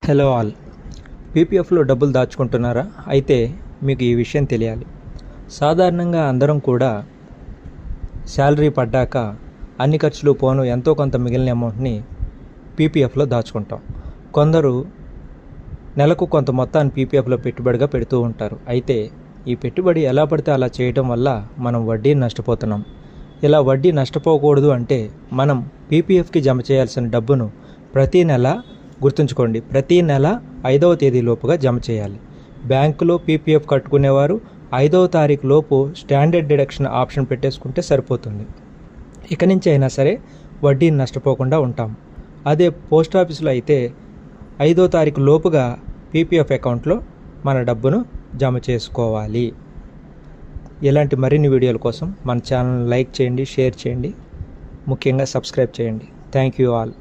Hello all. పీపీఎఫ్లో డబ్బులు దాచుకుంటున్నారా? అయితే మీకు ఈ విషయం తెలియాలి. సాధారణంగా అందరం కూడా శాలరీ పడ్డాక అన్ని ఖర్చులు పోను ఎంతో కొంత మిగిలిన అమౌంట్ని పీపీఎఫ్లో దాచుకుంటాం. కొందరు నెలకు కొంత మొత్తాన్ని పీపీఎఫ్లో పెట్టుబడిగా పెడుతూ ఉంటారు. అయితే ఈ పెట్టుబడి ఎలా పడితే అలా చేయడం వల్ల మనం వడ్డీని నష్టపోతున్నాం. ఇలా వడ్డీ నష్టపోకూడదు అంటే మనం పీపీఎఫ్కి జమ చేయాల్సిన డబ్బును ప్రతీ నెల గుర్తుంచుకోండి, ప్రతీ నెల 5వ తేదీలోపుగా జమ చేయాలి. బ్యాంకులో పీపీఎఫ్ కట్టుకునేవారు 5వ తారీఖు లోపు స్టాండర్డ్ డిడక్షన్ ఆప్షన్ పెట్టేసుకుంటే సరిపోతుంది. ఇక నుంచి అయినా సరే వడ్డీని నష్టపోకుండా ఉంటాం. అదే పోస్ట్ ఆఫీసులో అయితే 5వ తారీఖు లోపుగా పీపీఎఫ్ అకౌంట్లో మన డబ్బును జమ చేసుకోవాలి. ఇలాంటి మరిన్ని వీడియోల కోసం మన ఛానల్ని లైక్ చేయండి, షేర్ చేయండి, ముఖ్యంగా సబ్స్క్రైబ్ చేయండి. Thank you all.